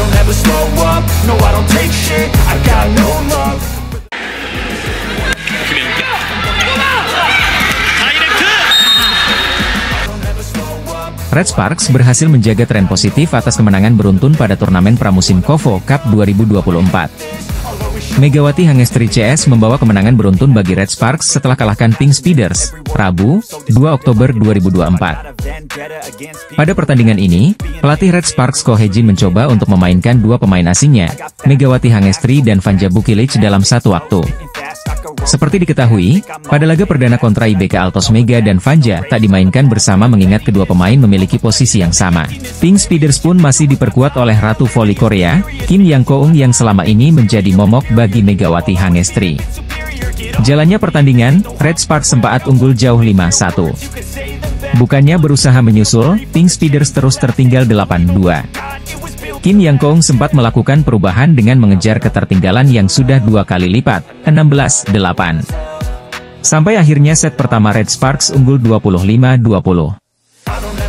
don't ever slow up, no I don't take shit, I got no love. Red Sparks berhasil menjaga tren positif atas kemenangan beruntun pada turnamen pramusim KOFO Cup 2024. Megawati Hangestri CS membawa kemenangan beruntun bagi Red Sparks setelah kalahkan Pink Speeders, Rabu, 2 Oktober 2024. Pada pertandingan ini, pelatih Red Sparks Ko Hejin mencoba untuk memainkan dua pemain asingnya, Megawati Hangestri dan Vanja Bukilic dalam satu waktu. Seperti diketahui, pada laga perdana kontra IBK Altos Mega dan Vanja tak dimainkan bersama mengingat kedua pemain memiliki posisi yang sama. Pink Speeders pun masih diperkuat oleh Ratu Voli Korea, Kim Yang Koung yang selama ini menjadi momok bagi Megawati Hangestri. Jalannya pertandingan, Red Sparks sempat unggul jauh 5-1. Bukannya berusaha menyusul, Pink Speeders terus tertinggal 8-2. Kim Yang Koung sempat melakukan perubahan dengan mengejar ketertinggalan yang sudah dua kali lipat, 16-8. Sampai akhirnya set pertama Red Sparks unggul 25-20.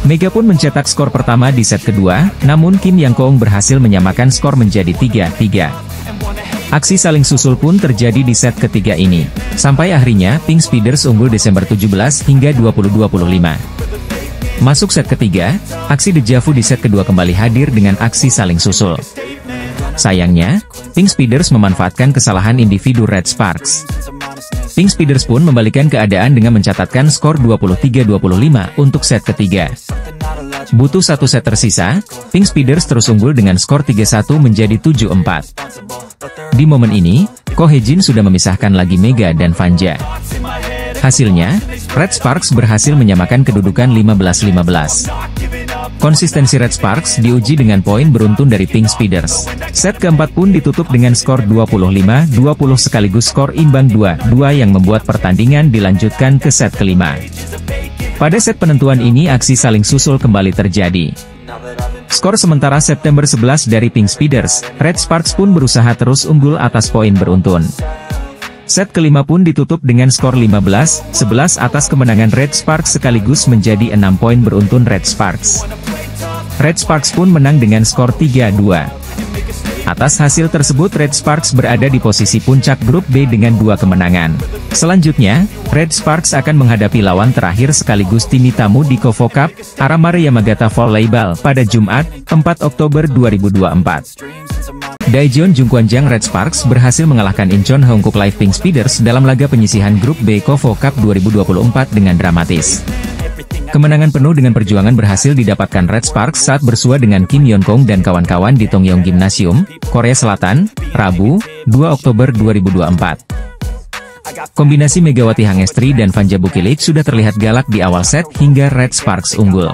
Mega pun mencetak skor pertama di set kedua, namun Kim Yang Koung berhasil menyamakan skor menjadi 3-3. Aksi saling susul pun terjadi di set ketiga ini. Sampai akhirnya Pink Speeders unggul Desember 17 hingga 20-25. Masuk set ketiga, aksi dejavu di set kedua kembali hadir dengan aksi saling susul. Sayangnya, Pink Speeders memanfaatkan kesalahan individu Red Sparks. Pink Speeders pun membalikan keadaan dengan mencatatkan skor 23-25 untuk set ketiga. Butuh satu set tersisa, Pink Speeders terus unggul dengan skor 3-1 menjadi 7-4. Di momen ini, Ko Hejin sudah memisahkan lagi Mega dan Vanja. Hasilnya, Red Sparks berhasil menyamakan kedudukan 15-15. Konsistensi Red Sparks diuji dengan poin beruntun dari Pink Speeders. Set keempat pun ditutup dengan skor 25-20 sekaligus skor imbang 2-2 yang membuat pertandingan dilanjutkan ke set kelima. Pada set penentuan ini aksi saling susul kembali terjadi. Skor sementara September 11 dari Pink Speeders, Red Sparks pun berusaha terus unggul atas poin beruntun. Set kelima pun ditutup dengan skor 15-11 atas kemenangan Red Sparks sekaligus menjadi 6 poin beruntun Red Sparks. Red Sparks pun menang dengan skor 3-2. Atas hasil tersebut Red Sparks berada di posisi puncak grup B dengan 2 kemenangan. Selanjutnya, Red Sparks akan menghadapi lawan terakhir sekaligus tim tamu di KOFO Cup, Aramare Yamagata Volleyball pada Jumat, 4 Oktober 2024. Daejeon Jungkwanjang Red Sparks berhasil mengalahkan Incheon Hongkook Live Pink Speeders dalam laga penyisihan grup B KOFO Cup 2024 dengan dramatis. Kemenangan penuh dengan perjuangan berhasil didapatkan Red Sparks saat bersua dengan Kim Yeon Koung dan kawan-kawan di Tongyong Gymnasium, Korea Selatan, Rabu, 2 Oktober 2024. Kombinasi Megawati Hangestri dan Vanja Bukilic sudah terlihat galak di awal set hingga Red Sparks unggul.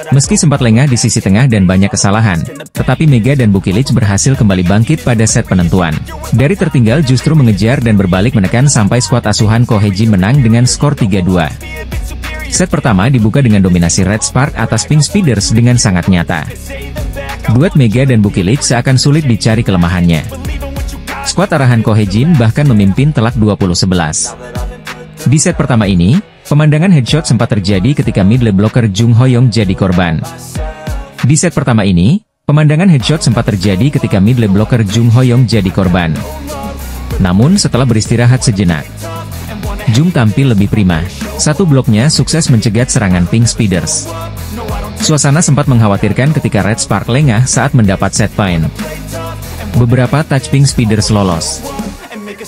Meski sempat lengah di sisi tengah dan banyak kesalahan, tetapi Mega dan Bukilic berhasil kembali bangkit pada set penentuan. Dari tertinggal justru mengejar dan berbalik menekan sampai skuad asuhan Ko Hejin menang dengan skor 3-2. Set pertama dibuka dengan dominasi Red Sparks atas Pink Speeders dengan sangat nyata. Duet Mega dan Bukilic seakan sulit dicari kelemahannya. Skuad arahan Ko Hejin bahkan memimpin telak 20-11. Di set pertama ini, pemandangan headshot sempat terjadi ketika middle blocker Jung Hoyong jadi korban. Di set pertama ini, pemandangan headshot sempat terjadi ketika middle blocker Jung Hoyong jadi korban. Namun setelah beristirahat sejenak, Jung tampil lebih prima. Satu bloknya sukses mencegat serangan Pink Speeders. Suasana sempat mengkhawatirkan ketika Red Sparks lengah saat mendapat set point. Beberapa touch Pink Speeders lolos.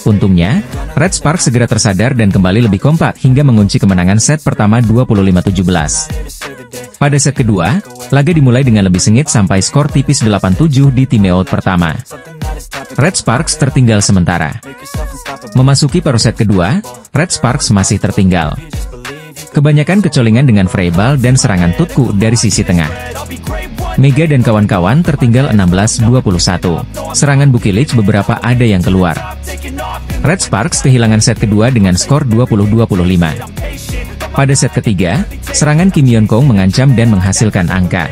Untungnya, Red Sparks segera tersadar dan kembali lebih kompak hingga mengunci kemenangan set pertama 25-17. Pada set kedua, laga dimulai dengan lebih sengit sampai skor tipis 8-7 di timeout pertama. Red Sparks tertinggal sementara. Memasuki paruh set kedua, Red Sparks masih tertinggal. Kebanyakan kecolingan dengan freeball dan serangan tutku dari sisi tengah. Mega dan kawan-kawan tertinggal 16-21. Serangan Bukilic beberapa ada yang keluar. Red Sparks kehilangan set kedua dengan skor 20-25. Pada set ketiga, serangan Kim Yeon Koung mengancam dan menghasilkan angka.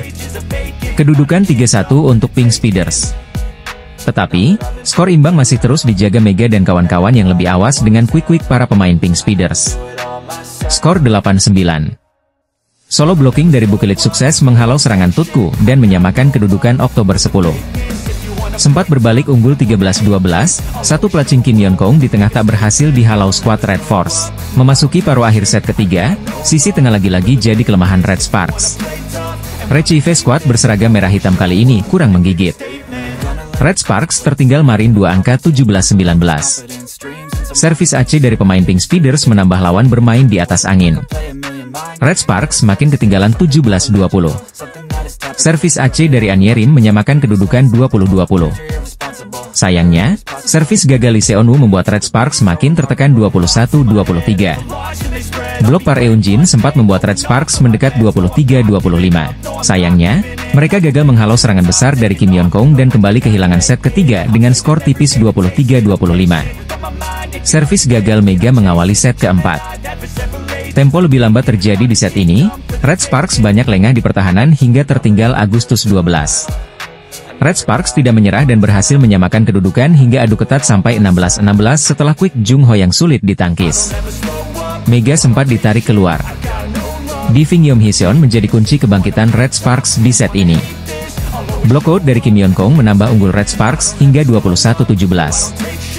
Kedudukan 3-1 untuk Pink Speeders. Tetapi, skor imbang masih terus dijaga Mega dan kawan-kawan yang lebih awas dengan quick-quick para pemain Pink Speeders. Skor 8-9. Solo blocking dari Bukilic sukses menghalau serangan tutku dan menyamakan kedudukan Oktober 10. Sempat berbalik unggul 13-12, satu pelacing Kim Yeon-kong di tengah tak berhasil dihalau skuad Red Force. Memasuki paruh akhir set ketiga, sisi tengah lagi-lagi jadi kelemahan Red Sparks. Rechieve skuad berseragam merah hitam kali ini kurang menggigit. Red Sparks tertinggal marin 2 angka 17-19. Servis AC dari pemain Pink Speeders menambah lawan bermain di atas angin. Red Sparks makin ketinggalan 17-20. Servis AC dari Anierim menyamakan kedudukan 20-20. Sayangnya, servis gagal Lee Seon-woo membuat Red Sparks makin tertekan 21-23. Blok Park Eun-jin sempat membuat Red Sparks mendekat 23-25. Sayangnya, mereka gagal menghalau serangan besar dari Kim Yeon-kong dan kembali kehilangan set ketiga dengan skor tipis 23-25. Servis gagal Mega mengawali set keempat. Tempo lebih lambat terjadi di set ini, Red Sparks banyak lengah di pertahanan hingga tertinggal Agustus 12. Red Sparks tidak menyerah dan berhasil menyamakan kedudukan hingga adu ketat sampai 16-16 setelah Quick Jung Ho yang sulit ditangkis. Mega sempat ditarik keluar. Diving Yom Hyeon menjadi kunci kebangkitan Red Sparks di set ini. Block out dari Kim Yeon-kong menambah unggul Red Sparks hingga 21-17.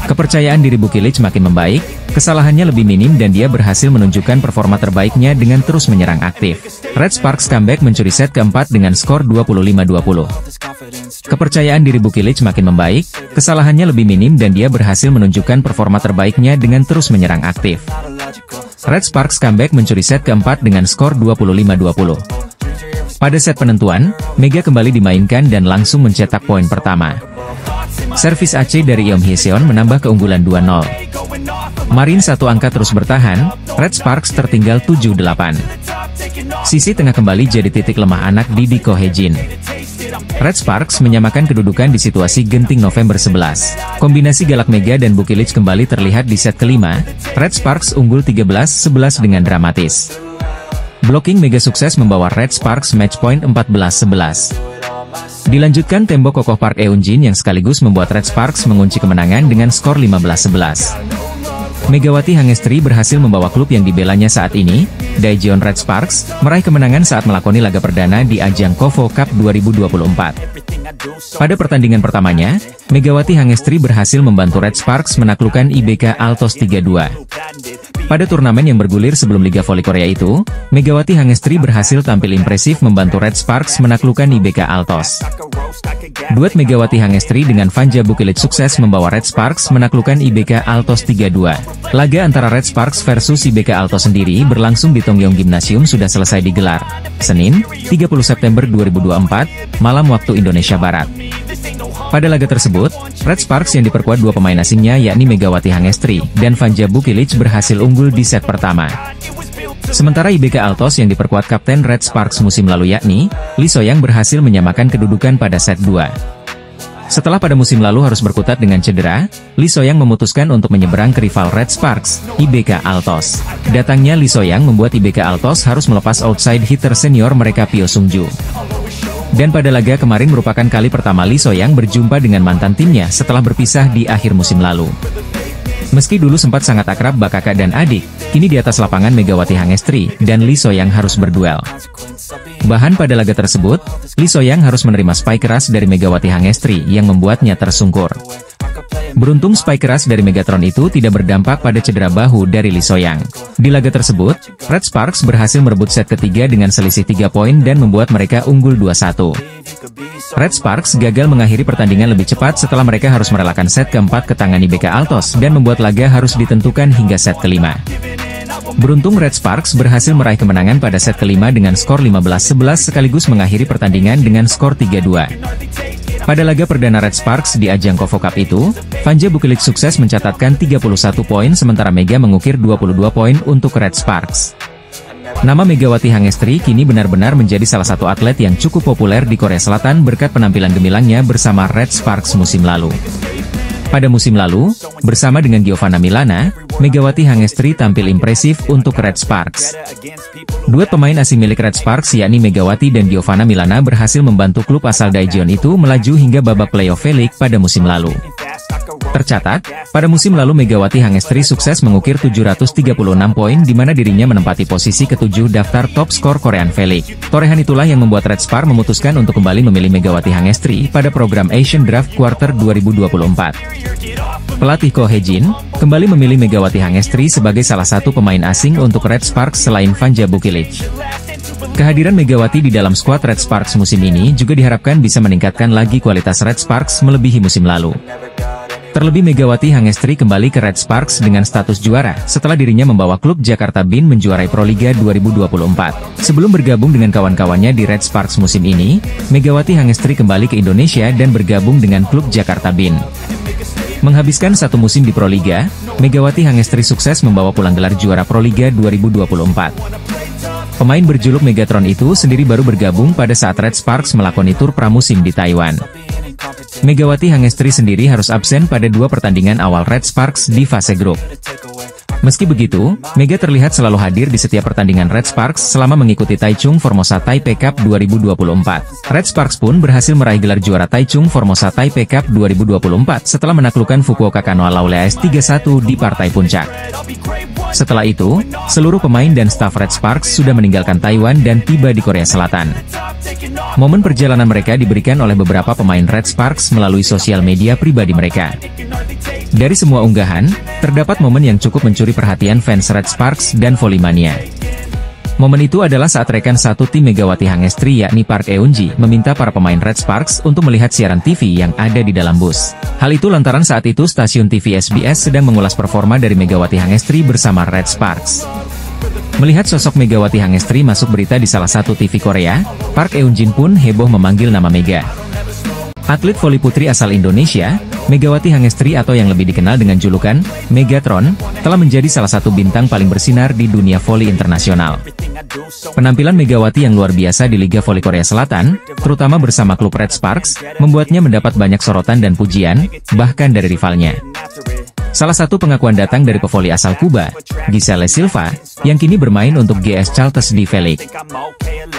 Kepercayaan diri Bukilich makin membaik, kesalahannya lebih minim dan dia berhasil menunjukkan performa terbaiknya dengan terus menyerang aktif. Red Sparks comeback mencuri set keempat dengan skor 25-20. Kepercayaan diri Bukilich makin membaik, kesalahannya lebih minim dan dia berhasil menunjukkan performa terbaiknya dengan terus menyerang aktif. Red Sparks comeback mencuri set keempat dengan skor 25-20. Pada set penentuan, Mega kembali dimainkan dan langsung mencetak poin pertama. Servis AC dari Yom Hyeon menambah keunggulan 2-0. Marin satu angka terus bertahan, Red Sparks tertinggal 7-8. Sisi tengah kembali jadi titik lemah anak Didi Ko Hye-jin. Red Sparks menyamakan kedudukan di situasi genting November 11. Kombinasi galak Mega dan Bukilich kembali terlihat di set kelima, Red Sparks unggul 13-11 dengan dramatis. Blocking Mega sukses membawa Red Sparks match point 14-11. Dilanjutkan tembok kokoh Park Eun-jin yang sekaligus membuat Red Sparks mengunci kemenangan dengan skor 15-11. Megawati Hangestri berhasil membawa klub yang dibelanya saat ini, Daejeon Red Sparks, meraih kemenangan saat melakoni laga perdana di ajang KOFO Cup 2024. Pada pertandingan pertamanya, Megawati Hangestri berhasil membantu Red Sparks menaklukkan IBK Altos 3-2. Pada turnamen yang bergulir sebelum Liga Voli Korea itu, Megawati Hangestri berhasil tampil impresif membantu Red Sparks menaklukkan IBK Altos. Duet Megawati Hangestri dengan Vanja Bukilich sukses membawa Red Sparks menaklukkan IBK Altos 3-2. Laga antara Red Sparks versus IBK Altos sendiri berlangsung di Tongyong Gymnasium sudah selesai digelar, Senin, 30 September 2024, malam waktu Indonesia Barat. Pada laga tersebut, Red Sparks yang diperkuat dua pemain asingnya yakni Megawati Hangestri dan Vanja Bukilich berhasil unggul di set pertama. Sementara IBK Altos yang diperkuat Kapten Red Sparks musim lalu yakni Lee So-young berhasil menyamakan kedudukan pada set 2. Setelah pada musim lalu harus berkutat dengan cedera, Lee So-young memutuskan untuk menyeberang ke rival Red Sparks, IBK Altos. Datangnya Lee So-young membuat IBK Altos harus melepas outside hitter senior mereka Pyo Sung-ju. Dan pada laga kemarin merupakan kali pertama Lee So-young berjumpa dengan mantan timnya setelah berpisah di akhir musim lalu. Meski dulu sempat sangat akrab bak kakak dan adik, kini di atas lapangan Megawati Hangestri dan Lee So-young harus berduel. Bahkan pada laga tersebut, Lee So-young harus menerima spike keras dari Megawati Hangestri yang membuatnya tersungkur. Beruntung spike keras dari Megatron itu tidak berdampak pada cedera bahu dari Lee So-young. Di laga tersebut, Red Sparks berhasil merebut set ketiga dengan selisih 3 poin dan membuat mereka unggul 2-1. Red Sparks gagal mengakhiri pertandingan lebih cepat setelah mereka harus merelakan set keempat ke tangan IBK Altos dan membuat laga harus ditentukan hingga set kelima. Beruntung Red Sparks berhasil meraih kemenangan pada set kelima dengan skor 15-11 sekaligus mengakhiri pertandingan dengan skor 3-2. Pada laga perdana Red Sparks di ajang KOFO Cup itu, Vanja Bukilich sukses mencatatkan 31 poin sementara Mega mengukir 22 poin untuk Red Sparks. Nama Megawati Hangestri kini benar-benar menjadi salah satu atlet yang cukup populer di Korea Selatan berkat penampilan gemilangnya bersama Red Sparks musim lalu. Pada musim lalu, bersama dengan Giovanna Milana, Megawati Hangestri tampil impresif untuk Red Sparks. Duet pemain asing milik Red Sparks yakni Megawati dan Giovanna Milana berhasil membantu klub asal Daejeon itu melaju hingga babak playoff V-League pada musim lalu. Tercatat, pada musim lalu Megawati Hangestri sukses mengukir 736 poin di mana dirinya menempati posisi ke-7 daftar top skor Korean V-League. Torehan itulah yang membuat Red Sparks memutuskan untuk kembali memilih Megawati Hangestri pada program Asian Draft Quarter 2024. Pelatih Ko Hye-jin kembali memilih Megawati Hangestri sebagai salah satu pemain asing untuk Red Sparks selain Vanja Bukilic. Kehadiran Megawati di dalam skuad Red Sparks musim ini juga diharapkan bisa meningkatkan lagi kualitas Red Sparks melebihi musim lalu. Terlebih Megawati Hangestri kembali ke Red Sparks dengan status juara setelah dirinya membawa klub Jakarta Bin menjuarai Proliga 2024. Sebelum bergabung dengan kawan-kawannya di Red Sparks musim ini, Megawati Hangestri kembali ke Indonesia dan bergabung dengan klub Jakarta Bin. Menghabiskan satu musim di Proliga, Megawati Hangestri sukses membawa pulang gelar juara Proliga 2024. Pemain berjuluk Megatron itu sendiri baru bergabung pada saat Red Sparks melakoni tur pramusim di Taiwan. Megawati Hangestri sendiri harus absen pada 2 pertandingan awal Red Sparks di fase grup. Meski begitu, Mega terlihat selalu hadir di setiap pertandingan Red Sparks selama mengikuti Taichung Formosa Taipei Cup 2024. Red Sparks pun berhasil meraih gelar juara Taichung Formosa Taipei Cup 2024 setelah menaklukkan Fukuoka Kanoa Lauleas 3-1 di partai puncak. Setelah itu, seluruh pemain dan staf Red Sparks sudah meninggalkan Taiwan dan tiba di Korea Selatan. Momen perjalanan mereka diberikan oleh beberapa pemain Red Sparks melalui sosial media pribadi mereka. Dari semua unggahan, terdapat momen yang cukup mencuri perhatian fans Red Sparks dan Volley-mania. Momen itu adalah saat rekan satu tim Megawati Hangestri yakni Park Eun-ji meminta para pemain Red Sparks untuk melihat siaran TV yang ada di dalam bus. Hal itu lantaran saat itu stasiun TV SBS sedang mengulas performa dari Megawati Hangestri bersama Red Sparks. Melihat sosok Megawati Hangestri masuk berita di salah satu TV Korea, Park Eun-jin pun heboh memanggil nama Mega. Atlet voli putri asal Indonesia, Megawati Hangestri atau yang lebih dikenal dengan julukan Megatron, telah menjadi salah satu bintang paling bersinar di dunia voli internasional. Penampilan Megawati yang luar biasa di Liga Voli Korea Selatan, terutama bersama klub Red Sparks, membuatnya mendapat banyak sorotan dan pujian, bahkan dari rivalnya. Salah satu pengakuan datang dari pevoli asal Kuba, Giselle Silva, yang kini bermain untuk GS Chartres di V-League.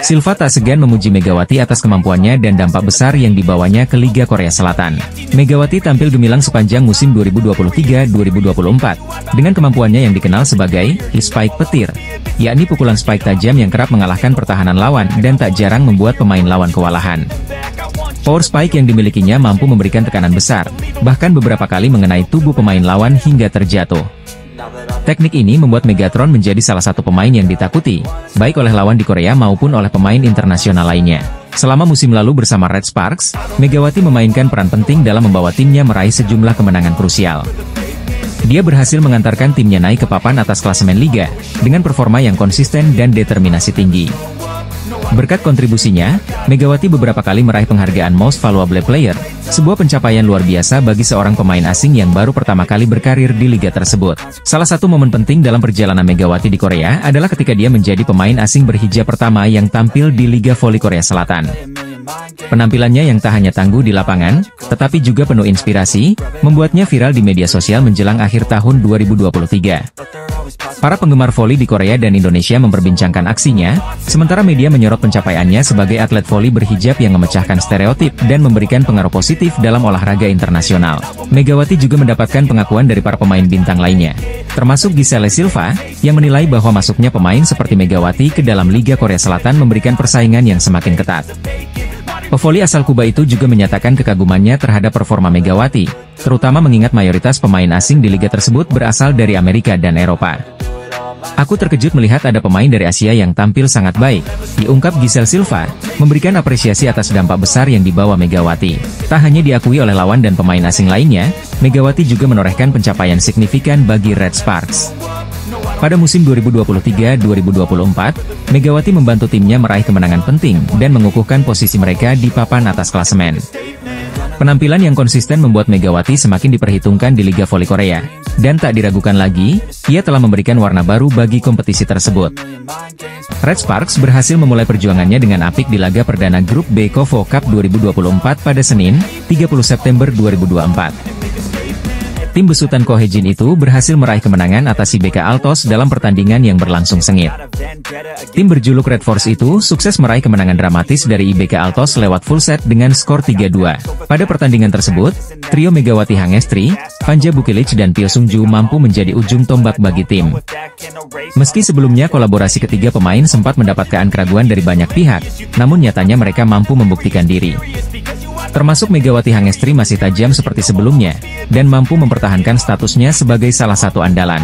Silva tak segan memuji Megawati atas kemampuannya dan dampak besar yang dibawanya ke Liga Korea Selatan. Megawati tampil gemilang sepanjang musim 2023-2024, dengan kemampuannya yang dikenal sebagai spike petir, yakni pukulan spike tajam yang kerap mengalahkan pertahanan lawan dan tak jarang membuat pemain lawan kewalahan. Power spike yang dimilikinya mampu memberikan tekanan besar, bahkan beberapa kali mengenai tubuh pemain lawan hingga terjatuh. Teknik ini membuat Megatron menjadi salah satu pemain yang ditakuti, baik oleh lawan di Korea maupun oleh pemain internasional lainnya. Selama musim lalu bersama Red Sparks, Megawati memainkan peran penting dalam membawa timnya meraih sejumlah kemenangan krusial. Dia berhasil mengantarkan timnya naik ke papan atas klasemen Liga, dengan performa yang konsisten dan determinasi tinggi. Berkat kontribusinya, Megawati beberapa kali meraih penghargaan Most Valuable Player, sebuah pencapaian luar biasa bagi seorang pemain asing yang baru pertama kali berkarir di liga tersebut. Salah satu momen penting dalam perjalanan Megawati di Korea adalah ketika dia menjadi pemain asing berhijab pertama yang tampil di Liga Voli Korea Selatan. Penampilannya yang tak hanya tangguh di lapangan, tetapi juga penuh inspirasi, membuatnya viral di media sosial menjelang akhir tahun 2023. Para penggemar voli di Korea dan Indonesia memperbincangkan aksinya, sementara media menyorot pencapaiannya sebagai atlet voli berhijab yang memecahkan stereotip dan memberikan pengaruh positif dalam olahraga internasional. Megawati juga mendapatkan pengakuan dari para pemain bintang lainnya, termasuk Giselle Silva, yang menilai bahwa masuknya pemain seperti Megawati ke dalam Liga Korea Selatan memberikan persaingan yang semakin ketat. Pevoli asal Kuba itu juga menyatakan kekagumannya terhadap performa Megawati, terutama mengingat mayoritas pemain asing di liga tersebut berasal dari Amerika dan Eropa. Aku terkejut melihat ada pemain dari Asia yang tampil sangat baik, diungkap Giselle Silva, memberikan apresiasi atas dampak besar yang dibawa Megawati. Tak hanya diakui oleh lawan dan pemain asing lainnya, Megawati juga menorehkan pencapaian signifikan bagi Red Sparks. Pada musim 2023-2024, Megawati membantu timnya meraih kemenangan penting dan mengukuhkan posisi mereka di papan atas klasemen. Penampilan yang konsisten membuat Megawati semakin diperhitungkan di Liga Voli Korea, dan tak diragukan lagi, ia telah memberikan warna baru bagi kompetisi tersebut. Red Sparks berhasil memulai perjuangannya dengan apik di laga perdana grup B KOFO Cup 2024 pada Senin, 30 September 2024. tim besutan Ko Hye-jin itu berhasil meraih kemenangan atas IBK Altos dalam pertandingan yang berlangsung sengit. Tim berjuluk Red Force itu sukses meraih kemenangan dramatis dari IBK Altos lewat full set dengan skor 3-2. Pada pertandingan tersebut, trio Megawati Hangestri, Fanja Bukilic dan Pyo Sung-ju mampu menjadi ujung tombak bagi tim. Meski sebelumnya kolaborasi ketiga pemain sempat mendapatkan keraguan dari banyak pihak, namun nyatanya mereka mampu membuktikan diri. Termasuk Megawati Hangestri masih tajam seperti sebelumnya, dan mampu mempertahankan statusnya sebagai salah satu andalan.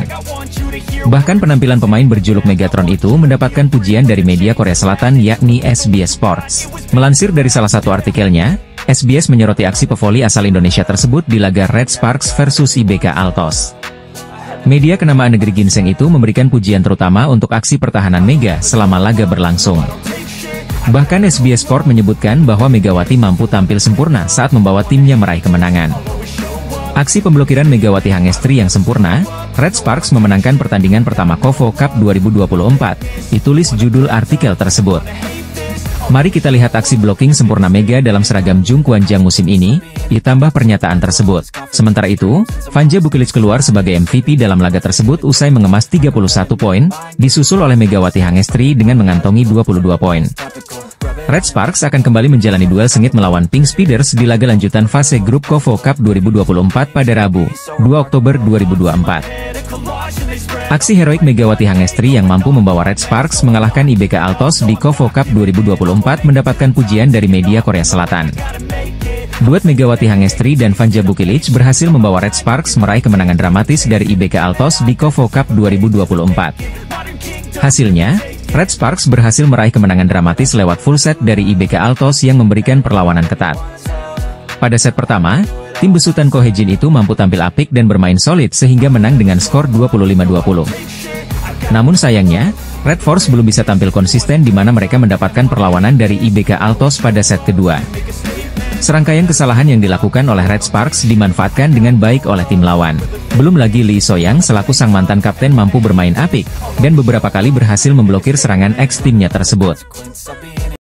Bahkan penampilan pemain berjuluk Megatron itu mendapatkan pujian dari media Korea Selatan yakni SBS Sports. Melansir dari salah satu artikelnya, SBS menyoroti aksi pevoli asal Indonesia tersebut di laga Red Sparks versus IBK Altos. Media kenamaan negeri ginseng itu memberikan pujian terutama untuk aksi pertahanan Mega selama laga berlangsung. Bahkan SBS Sport menyebutkan bahwa Megawati mampu tampil sempurna saat membawa timnya meraih kemenangan. Aksi pemblokiran Megawati Hangestri yang sempurna, Red Sparks memenangkan pertandingan pertama KOFO Cup 2024, ditulis judul artikel tersebut. Mari kita lihat aksi blocking sempurna Mega dalam seragam Jungkwanjang musim ini, ditambah pernyataan tersebut. Sementara itu, Fanja Bukilic keluar sebagai MVP dalam laga tersebut usai mengemas 31 poin, disusul oleh Megawati Hangestri dengan mengantongi 22 poin. Red Sparks akan kembali menjalani duel sengit melawan Pink Speeders di laga lanjutan fase grup KOFO Cup 2024 pada Rabu, 2 Oktober 2024. Aksi heroik Megawati Hangestri yang mampu membawa Red Sparks mengalahkan IBK Altos di KOFO Cup 2024 mendapatkan pujian dari media Korea Selatan. Duet Megawati Hangestri dan Fanja Bukilic berhasil membawa Red Sparks meraih kemenangan dramatis dari IBK Altos di KOFO Cup 2024. Hasilnya, Red Sparks berhasil meraih kemenangan dramatis lewat full set dari IBK Altos yang memberikan perlawanan ketat. Pada set pertama, tim besutan Ko Hye-jin itu mampu tampil apik dan bermain solid sehingga menang dengan skor 25-20. Namun sayangnya, Red Force belum bisa tampil konsisten di mana mereka mendapatkan perlawanan dari IBK Altos pada set kedua. Serangkaian kesalahan yang dilakukan oleh Red Sparks dimanfaatkan dengan baik oleh tim lawan. Belum lagi Lee So-young selaku sang mantan kapten mampu bermain apik, dan beberapa kali berhasil memblokir serangan ex timnya tersebut.